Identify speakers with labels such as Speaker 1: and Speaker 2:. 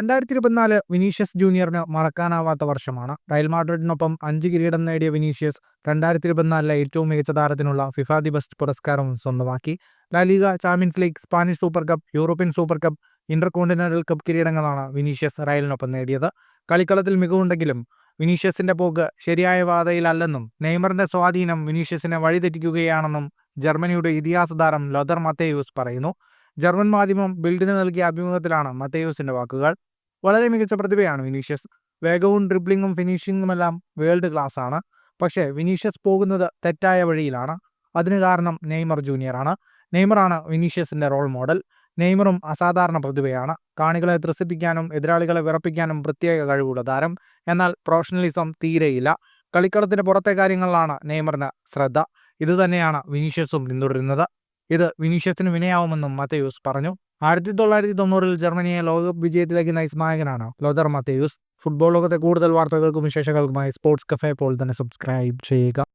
Speaker 1: 2024 Vinicius ജൂനിയറിന് മറക്കാനാവാത്ത വർഷമാണ്. Real മാഡ്രിഡിനൊപ്പം 5 കിരീടം നേടിയ വിനീഷ്യസ് 2024 ഏറ്റവും മികച്ച താരത്തിനുള്ള ഫിഫ ദി ബെസ്റ്റ് പുരസ്കാരവും സ്വന്തമാക്കി. La Liga, Champions League, Spanish Super Cup, European Super Cup, Intercontinental Cup കിരീടങ്ങളാണ് വിനീഷ്യസ് റയലിനൊപ്പം നേടിയത്. കളിക്കളത്തിൽ മികവുണ്ടെങ്കിലും വിനീഷ്യസിന്റെ പോക്ക് ശരിയായ പാതയിലല്ലെന്നും നെയ്മറിന്റെ സ്വാധീനം വിനീഷ്യസിനെ വഴിതെറ്റിക്കുകയാണെന്നും ജർമ്മനിയുടെ ഇതിഹാസ താരം ലോതർ മത്തേയൂസ് പറയുന്നു. ജർമ്മൻ മാധ്യമം ബിൽഡിന് നൽകിയ അഭിമുഖത്തിലാണ് മത്തേയൂസിന്റെ വാക്കുകൾ. വളരെ മികച്ച പ്രതിഭയാണ് വിനീഷ്യസ്. വേഗവും ഡ്രിബ്ലിങ്ങും ഫിനിഷിങ്ങുമെല്ലാം വേൾഡ് ക്ലാസ് ആണ്. പക്ഷേ വിനീഷ്യസ് പോകുന്നത് തെറ്റായ വഴിയിലാണ്. അതിന് കാരണം നെയ്മർ ജൂനിയറാണ്. നെയ്മറാണ് വിനീഷ്യസിന്റെ റോൾ മോഡൽ. നെയ്മറും അസാധാരണ പ്രതിഭയാണ്. കാണികളെ ത്രസിപ്പിക്കാനും എതിരാളികളെ വിറപ്പിക്കാനും പ്രത്യേക കഴിവുള്ള താരം. എന്നാൽ പ്രൊഫഷണലിസം തീരെയില്ല. കളിക്കളത്തിന് പുറത്തെ കാര്യങ്ങളിലാണ് നെയ്മറിന് ശ്രദ്ധ. ഇതുതന്നെയാണ് വിനീഷ്യസും പിന്തുടരുന്നത്. ഇത് വിനീഷ്യസിന് വിനയാവുമെന്നും മത്തേയൂസ് പറഞ്ഞു. 1990 ജർമ്മനിയെ ലോകകപ്പ് വിജയത്തിലേക്ക് നയിച്ച നായകനാണ് ലോതർ മത്തേയൂസ്. ഫുട്ബോൾ ലോകത്തെ കൂടുതൽ വാർത്തകൾക്കും വിശേഷങ്ങൾക്കുമായി സ്പോർട്സ് കഫേ ഇപ്പോൾ തന്നെ സബ്സ്ക്രൈബ് ചെയ്യുക.